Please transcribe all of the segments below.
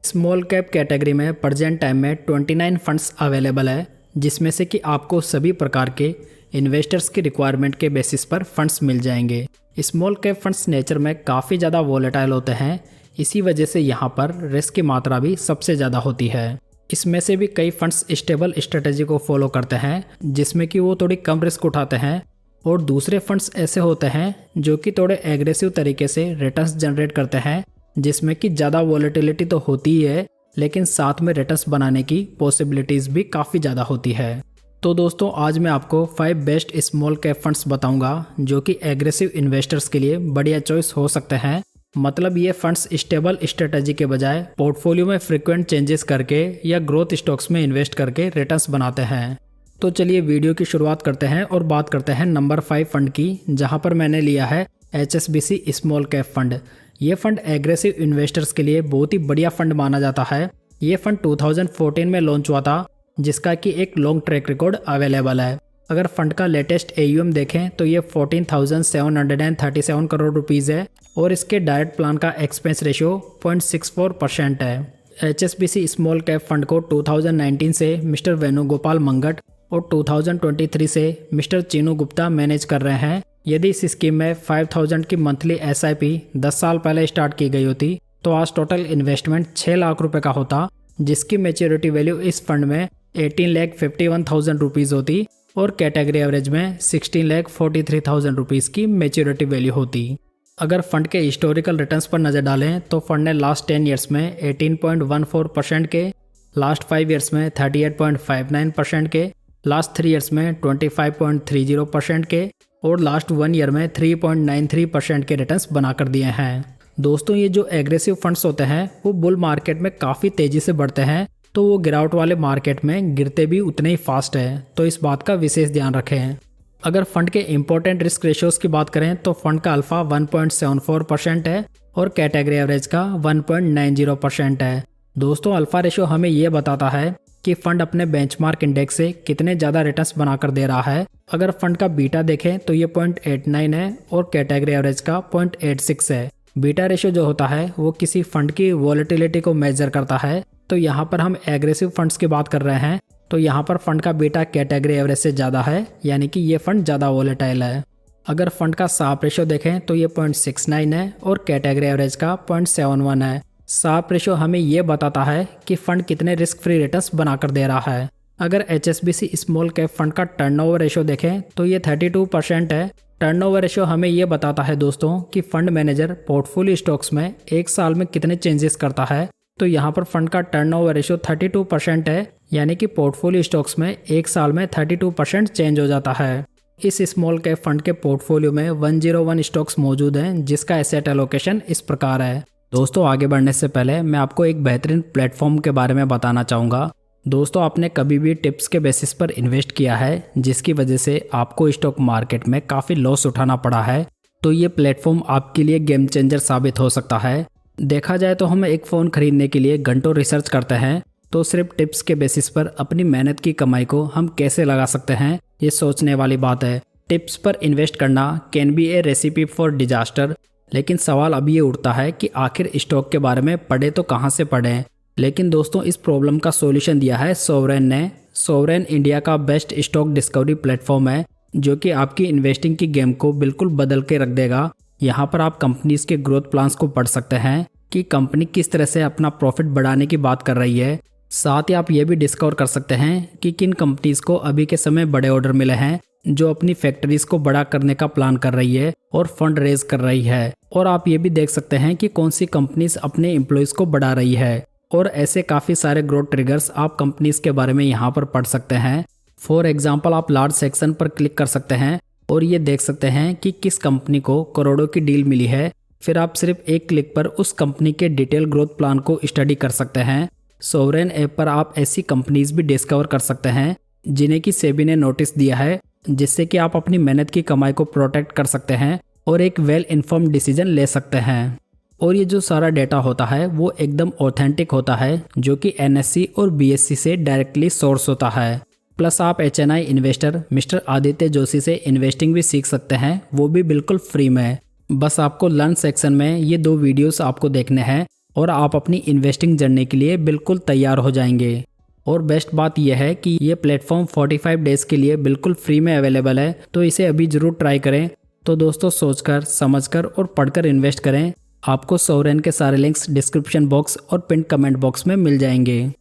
Small cap category में present time में 29 funds available है, जिसमें से कि आपको सभी प्रकार के इन्वेस्टर्स की रिक्वायरमेंट के बेसिस पर फंड्स मिल जाएंगे। स्मॉल कैप फंड्स नेचर में काफ़ी ज़्यादा वोलेटाइल होते हैं, इसी वजह से यहाँ पर रिस्क की मात्रा भी सबसे ज़्यादा होती है। इसमें से भी कई फंड्स स्टेबल स्ट्रेटेजी को फॉलो करते हैं, जिसमें कि वो थोड़ी कम रिस्क उठाते हैं, और दूसरे फंड्स ऐसे होते हैं जो कि थोड़े एग्रेसिव तरीके से रिटर्न्स जनरेट करते हैं, जिसमें कि ज़्यादा वॉलेटिलिटी तो होती ही है, लेकिन साथ में रिटर्न्स बनाने की पॉसिबिलिटीज़ भी काफ़ी ज़्यादा होती है। तो दोस्तों, आज मैं आपको 5 बेस्ट स्मॉल कैप फंड्स बताऊंगा जो कि एग्रेसिव इन्वेस्टर्स के लिए बढ़िया चॉइस हो सकते हैं। मतलब ये फंड्स स्टेबल स्ट्रेटजी के बजाय पोर्टफोलियो में फ्रीक्वेंट चेंजेस करके या ग्रोथ स्टॉक्स में इन्वेस्ट करके रिटर्न्स बनाते हैं। तो चलिए वीडियो की शुरुआत करते हैं और बात करते हैं नंबर 5 फंड की, जहां पर मैंने लिया है HSBC स्मॉल कैप फंड। ये फंड एग्रेसिव इन्वेस्टर्स के लिए बहुत ही बढ़िया फंड माना जाता है। ये फंड 2014 में लॉन्च हुआ था, जिसका कि एक लॉन्ग ट्रैक रिकॉर्ड अवेलेबल है। अगर फंड का लेटेस्ट AUM देखें तो ये 14,737 करोड़ रुपीज़ है, और इसके डायरेक्ट प्लान का एक्सपेंस रेशियो 0.64% है। HSBC स्मॉल कैप फंड को 2019 से मिस्टर वेणुगोपाल मंगट और 2023 से मिस्टर चीनू गुप्ता मैनेज कर रहे हैं। यदि इस स्कीम में 5,000 की मंथली SIP 10 साल पहले स्टार्ट की गई होती तो आज टोटल इन्वेस्टमेंट 6 लाख रुपए का होता, जिसकी मैच्योरिटी वैल्यू इस फंड में 18,51,000 रुपीज़ होती, और कैटेगरी एवरेज में 16,43,000 रुपीज़ की मैच्योरिटी वैल्यू होती। अगर फंड के हिस्टोरिकल रिटर्न्स पर नज़र डालें तो फंड ने लास्ट 10 ईयर्स में 18.14% के, लास्ट 5 ईयर्स में 38.59% के, लास्ट 3 ईयर्स में 25.30% के, और लास्ट 1 ईयर में 3.93% के रिटर्न्स बनाकर दिए हैं। दोस्तों, ये जो एग्रेसिव फंड्स होते हैं वो बुल मार्केट में काफ़ी तेज़ी से बढ़ते हैं, तो वो गिरावट वाले मार्केट में गिरते भी उतने ही फास्ट है, तो इस बात का विशेष ध्यान रखें। अगर फंड के इंपॉर्टेंट रिस्क रेशियोज की बात करें तो फंड का अल्फा 1.74% है और कैटेगरी एवरेज का 1.90% है। दोस्तों, अल्फा रेशियो हमें ये बताता है कि फंड अपने बेंचमार्क इंडेक्स से कितने ज़्यादा रिटर्न्स बनाकर दे रहा है। अगर फंड का बीटा देखें तो ये 0.89 है और कैटेगरी एवरेज का 0.86 है। बीटा रेशियो जो होता है वो किसी फंड की वॉलेटिलिटी को मेजर करता है, तो यहाँ पर हम एग्रेसिव फंड्स की बात कर रहे हैं, तो यहाँ पर फंड का बीटा कैटेगरी एवरेज से ज़्यादा है, यानी कि ये फंड ज़्यादा वॉलेटाइल है। अगर फंड का साप रेशियो देखें तो ये 0.69 है और कैटेगरी एवरेज का 0.71 है। साप रेशियो हमें ये बताता है कि फंड कितने रिस्क फ्री रिटर्न्स बनाकर दे रहा है। अगर HSBC स्मॉल कैप फंड का टर्नओवर रेशियो देखें तो ये 32% है। टर्नओवर रेशियो हमें ये बताता है दोस्तों कि फंड मैनेजर पोर्टफोलियो स्टॉक्स में एक साल में कितने चेंजेस करता है, तो यहाँ पर फंड का टर्नओवर रेशियो 32% है, यानी कि पोर्टफोलियो स्टॉक्स में एक साल में 32% चेंज हो जाता है। इस स्मॉल कैप फंड के पोर्टफोलियो में 101 स्टॉक्स मौजूद हैं, जिसका एसेट एलोकेशन इस प्रकार है। दोस्तों, आगे बढ़ने से पहले मैं आपको एक बेहतरीन प्लेटफॉर्म के बारे में बताना चाहूँगा। दोस्तों, आपने कभी भी टिप्स के बेसिस पर इन्वेस्ट किया है जिसकी वजह से आपको स्टॉक मार्केट में काफ़ी लॉस उठाना पड़ा है, तो ये प्लेटफॉर्म आपके लिए गेम चेंजर साबित हो सकता है। देखा जाए तो हम एक फ़ोन खरीदने के लिए घंटों रिसर्च करते हैं, तो सिर्फ टिप्स के बेसिस पर अपनी मेहनत की कमाई को हम कैसे लगा सकते हैं, ये सोचने वाली बात है। टिप्स पर इन्वेस्ट करना can be A recipe for disaster, लेकिन सवाल अब ये उठता है कि आखिर स्टॉक के बारे में पढ़े तो कहाँ से पढ़ें। लेकिन दोस्तों, इस प्रॉब्लम का सॉल्यूशन दिया है सोवरेन ने। सोवरेन इंडिया का बेस्ट स्टॉक डिस्कवरी प्लेटफॉर्म है, जो कि आपकी इन्वेस्टिंग की गेम को बिल्कुल बदल के रख देगा। यहाँ पर आप कंपनीज के ग्रोथ प्लान्स को पढ़ सकते हैं कि कंपनी किस तरह से अपना प्रॉफिट बढ़ाने की बात कर रही है। साथ ही आप ये भी डिस्कवर कर सकते हैं कि किन कंपनीज को अभी के समय बड़े ऑर्डर मिले हैं, जो अपनी फैक्ट्रीज को बड़ा करने का प्लान कर रही है और फंड रेज कर रही है। और आप ये भी देख सकते हैं कि कौन सी कंपनीज अपने एम्प्लॉयज़ को बढ़ा रही है, और ऐसे काफ़ी सारे ग्रोथ ट्रिगर्स आप कंपनीज के बारे में यहाँ पर पढ़ सकते हैं। फॉर एग्जाम्पल, आप लार्ज सेक्शन पर क्लिक कर सकते हैं और ये देख सकते हैं कि किस कंपनी को करोड़ों की डील मिली है। फिर आप सिर्फ एक क्लिक पर उस कंपनी के डिटेल ग्रोथ प्लान को स्टडी कर सकते हैं। सोवरेन ऐप पर आप ऐसी कंपनीज भी डिस्कवर कर सकते हैं जिन्हें कि सेबी ने नोटिस दिया है, जिससे कि आप अपनी मेहनत की कमाई को प्रोटेक्ट कर सकते हैं और एक वेल इन्फॉर्म्ड डिसीजन ले सकते हैं। और ये जो सारा डेटा होता है वो एकदम ऑथेंटिक होता है, जो कि NSE और BSE से डायरेक्टली सोर्स होता है। प्लस आप HNI investor mister Aditya Joshi से इन्वेस्टिंग भी सीख सकते हैं, वो भी बिल्कुल फ्री में। बस आपको लर्न सेक्शन में ये 2 वीडियोस आपको देखने हैं, और आप इन्वेस्टिंग इन्वेस्टिंग जर्नी के लिए बिल्कुल तैयार हो जाएंगे। और बेस्ट बात यह है कि ये प्लेटफॉर्म 45 डेज़ के लिए बिल्कुल फ्री में अवेलेबल है, तो इसे अभी ज़रूर ट्राई करें। तो दोस्तों, सोचकर समझकर और पढ़कर इन्वेस्ट करें। आपको सोवरेन के सारे लिंक्स डिस्क्रिप्शन बॉक्स और पिन कमेंट बॉक्स में मिल जाएंगे।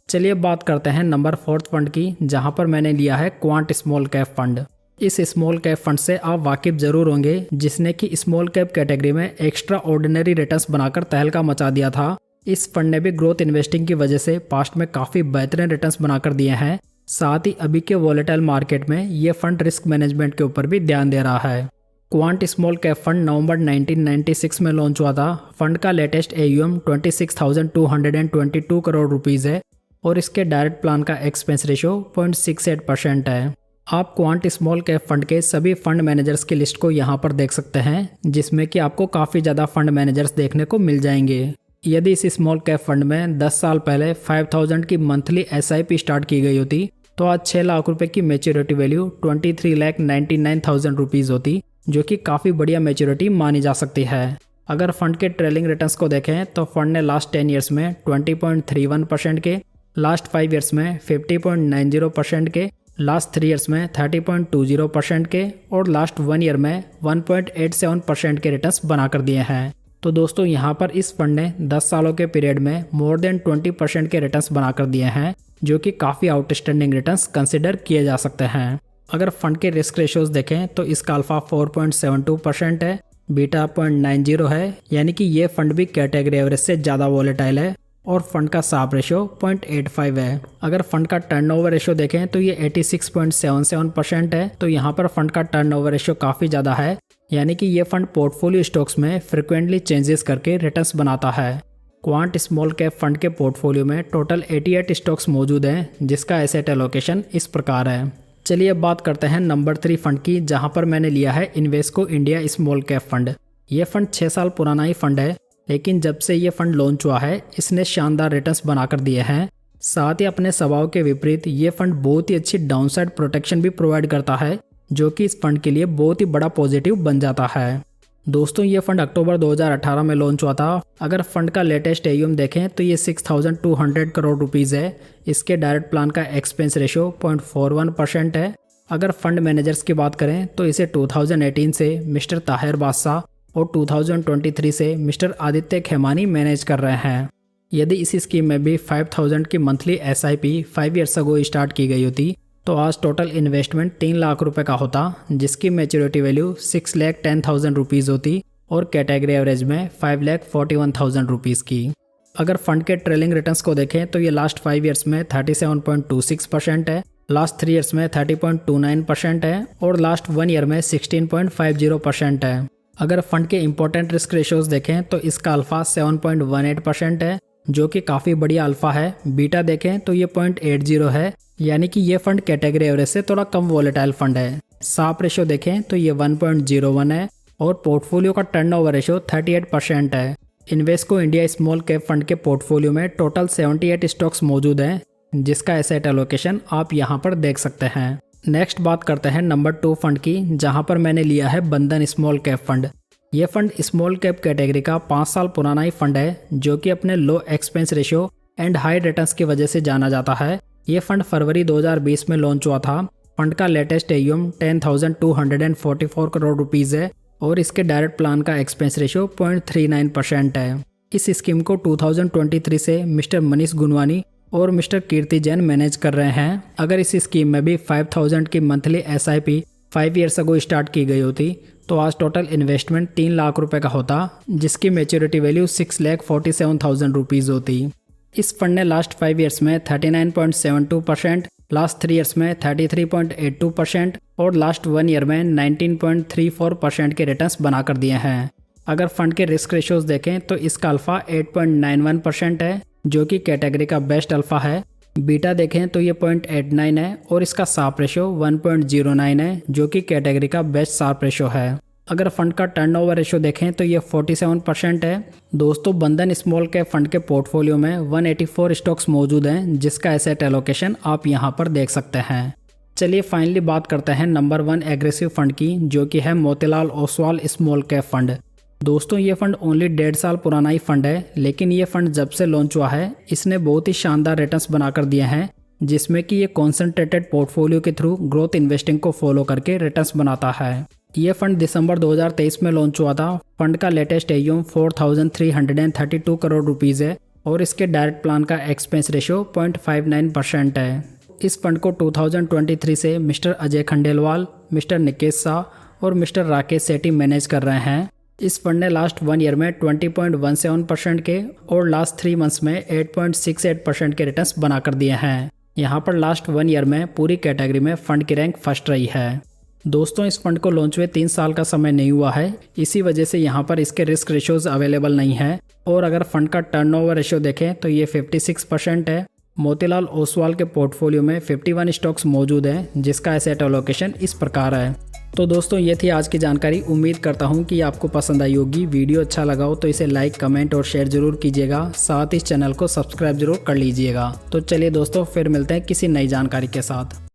चलिए बात करते हैं नंबर 4 फंड की, जहां पर मैंने लिया है क्वांट स्मॉल कैप फंड। इस स्मॉल कैप फंड से आप वाकिफ जरूर होंगे, जिसने कि स्मॉल कैप कैटेगरी में एक्स्ट्रा ऑर्डिनरी रिटर्न्स बनाकर तहलका मचा दिया था। इस फंड ने भी ग्रोथ इन्वेस्टिंग की वजह से पास्ट में काफ़ी बेहतरीन रिटर्न्स बनाकर दिए हैं। साथ ही अभी के वॉलेटाइल मार्केट में ये फंड रिस्क मैनेजमेंट के ऊपर भी ध्यान दे रहा है। क्वांट स्मॉल कैप फंड नवंबर 1996 में लॉन्च हुआ था। फंड का लेटेस्ट AUM 26,222 करोड़ रुपीज़ है और इसके डायरेक्ट प्लान का एक्सपेंस रेशो 0.68% है। आप क्वांट स्मॉल कैप फंड के सभी फंड मैनेजर्स की लिस्ट को यहाँ पर देख सकते हैं, जिसमें कि आपको काफ़ी ज़्यादा फंड मैनेजर्स देखने को मिल जाएंगे। यदि इस स्मॉल कैप फंड में 10 साल पहले 5,000 की मंथली SIP स्टार्ट की गई होती, तो आज 6 लाख रुपए की मेच्योरिटी वैल्यू 23,99,000 रुपीज़ होती, जो कि काफ़ी बढ़िया मेच्योरिटी मानी जा सकती है। अगर फंड के ट्रेलिंग रिटर्न्स को देखें तो फंड ने लास्ट 10 ईयर्स में 20.31% के, लास्ट 5 ईयर्स में 50.90% के, लास्ट 3 ईयर्स में 30.20% के और लास्ट 1 ईयर में 1.87% के रिटर्न्स बनाकर दिए हैं। तो दोस्तों, यहाँ पर इस फंड ने 10 सालों के पीरियड में मोर देन 20% के रिटर्न्स बनाकर दिए हैं, जो कि काफ़ी आउटस्टैंडिंग रिटर्न्स कंसिडर किए जा सकते हैं। अगर फंड के रिस्क रेशियोज देखें तो इसका अल्फा 4.72% है, बीटा 0.90 है, यानी कि ये फंड भी कैटेगरी एवरेज से ज़्यादा वॉलेटाइल है और फंड का साप रेशियो 0.85 है। अगर फंड का टर्नओवर रेशियो देखें तो ये 86.77% है, तो यहाँ पर फंड का टर्नओवर रेशियो काफ़ी ज़्यादा है, यानी कि ये फंड पोर्टफोलियो स्टॉक्स में फ्रिक्वेंटली चेंजेस करके रिटर्न्स बनाता है। क्वांट स्मॉल कैप फंड के पोर्टफोलियो में टोटल 88 स्टॉक्स मौजूद हैं, जिसका एसेट एलोकेशन इस प्रकार है। चलिए अब बात करते हैं नंबर 3 फंड की, जहां पर मैंने लिया है Invesco India small cap fund. ये फंड 6 साल पुराना ही फंड है, लेकिन जब से ये फंड लॉन्च हुआ है इसने शानदार रिटर्न्स बनाकर दिए हैं। साथ ही अपने स्वभाव के विपरीत ये फंड बहुत ही अच्छी डाउनसाइड प्रोटेक्शन भी प्रोवाइड करता है, जो कि इस फंड के लिए बहुत ही बड़ा पॉजिटिव बन जाता है। दोस्तों, ये फंड अक्टूबर 2018 में लॉन्च हुआ था। अगर फंड का लेटेस्ट AUM देखें तो ये 6,200 करोड़ रुपीज़ है। इसके डायरेक्ट प्लान का एक्सपेंस रेशियो 0.41% है। अगर फंड मैनेजर्स की बात करें तो इसे 2018 से मिस्टर ताहिर बादशाह और 2023 से मिस्टर आदित्य खेमानी मैनेज कर रहे हैं। यदि इस स्कीम में भी 5,000 की monthly SIP 5 years ago start की गई होती, तो आज टोटल इन्वेस्टमेंट 3 लाख रुपए का होता, जिसकी मेच्योरिटी वैल्यू 6,10,000 रुपीज़ होती और कैटेगरी एवरेज में 5,41,000 रुपीज़ की। अगर फंड के ट्रेलिंग रिटर्न्स को देखें तो ये लास्ट 5 ईयर्स में 37.26% है, लास्ट 3 ईयर्स में 30.29% है और लास्ट 1 ईयर में 16.50% है। अगर फंड के इंपॉर्टेंट रिस्क रेशियोज देखें तो इसका अल्फा 7.18% है, जो कि काफ़ी बढ़िया अल्फा है। बीटा देखें तो ये 0.80 है, यानी कि ये फंड कैटेगरी एवरेज से थोड़ा कम वॉलेटाइल फंड है। साप रेशियो देखें तो ये 1.01 है और पोर्टफोलियो का टर्नओवर रेशियो 38% है। Invesco India small cap fund के पोर्टफोलियो में टोटल 78 स्टॉक्स मौजूद हैं, जिसका एसेट एलोकेशन आप यहाँ पर देख सकते हैं। नेक्स्ट बात करते हैं नंबर 2 फंड की, जहाँ पर मैंने लिया है बंधन स्मॉल कैप फंड। ये फंड स्मॉल कैप कैटेगरी का 5 साल पुराना ही फंड है, जो कि अपने low expense ratio and high returns की वजह से जाना जाता है। ये फंड फरवरी 2020 में लॉन्च हुआ था। फंड का लेटेस्ट AUM 10,244 करोड़ रुपीज़ है और इसके डायरेक्ट प्लान का एक्सपेंस रेशियो 0.39% है। इस स्कीम को 2023 से मिस्टर मनीष गुनवानी और मिस्टर कीर्ति जैन मैनेज कर रहे हैं। अगर इस स्कीम में भी 5,000 की monthly SIP 5 years ago start की गई होती, तो आज टोटल इन्वेस्टमेंट 3 लाख रुपए का होता, जिसकी मेच्योरिटी वैल्यू 6,47,000 रुपीज़ होती। इस फंड ने लास्ट 5 ईयर्स में 39.72%, लास्ट 3 ईयर्स में 33.82% और लास्ट 1 ईयर में 19.34% के रिटर्न्स बनाकर दिए हैं। अगर फंड के रिस्क रेशियोज देखें तो इसका अल्फा 8.91% है, जो कि कैटेगरी का बेस्ट अल्फा है। बीटा देखें तो ये 0.89 है और इसका साप रेशियो 1.09 है, जो कि कैटेगरी का बेस्ट साप रेशियो है। अगर फंड का टर्नओवर रेशियो देखें तो ये 47% है। दोस्तों, बंधन स्मॉल कैप फंड के पोर्टफोलियो में 184 स्टॉक्स मौजूद हैं, जिसका एसेट एलोकेशन आप यहाँ पर देख सकते हैं। चलिए फाइनली बात करते हैं नंबर 1 एग्रेसिव फंड की, जो कि है Motilal Oswal small cap fund. दोस्तों ये फंड ओनली 1.5 साल पुराना ही फंड है, लेकिन ये फंड जब से लॉन्च हुआ है इसने बहुत ही शानदार रिटर्न्स बनाकर दिए हैं, जिसमें कि ये कॉन्सेंट्रेटेड पोर्टफोलियो के थ्रू ग्रोथ इन्वेस्टिंग को फॉलो करके रिटर्न्स बनाता है। ये फंड दिसंबर 2023 में लॉन्च हुआ था। फंड का लेटेस्ट AUM 4,332 करोड़ रुपीज़ है और इसके डायरेक्ट प्लान का एक्सपेंस रेशियो 0.59% है। इस फंड को 2023 से मिस्टर अजय खंडेलवाल, मिस्टर निकेश शाह और मिस्टर राकेश सेठी मैनेज कर रहे हैं। इस फंड ने लास्ट 1 ईयर में 20.17% के और लास्ट 3 मंथ्स में 8.68% के रिटर्न्स बनाकर दिए हैं। यहाँ पर लास्ट 1 ईयर में पूरी कैटेगरी में फंड की रैंक फर्स्ट रही है। दोस्तों इस फंड को लॉन्च हुए 3 साल का समय नहीं हुआ है, इसी वजह से यहाँ पर इसके रिस्क रेशियोज अवेलेबल नहीं है। और अगर फंड का टर्नओवर रेशियो देखें तो ये 56% है। मोतीलाल ओसवाल के पोर्टफोलियो में 51 स्टॉक्स मौजूद हैं, जिसका एसेट एलोकेशन इस प्रकार है। तो दोस्तों ये थी आज की जानकारी। उम्मीद करता हूँ कि आपको पसंद आई होगी। वीडियो अच्छा लगा हो तो इसे लाइक, कमेंट और शेयर जरूर कीजिएगा। साथ ही इस चैनल को सब्सक्राइब जरूर कर लीजिएगा। तो चलिए दोस्तों फिर मिलते हैं किसी नई जानकारी के साथ।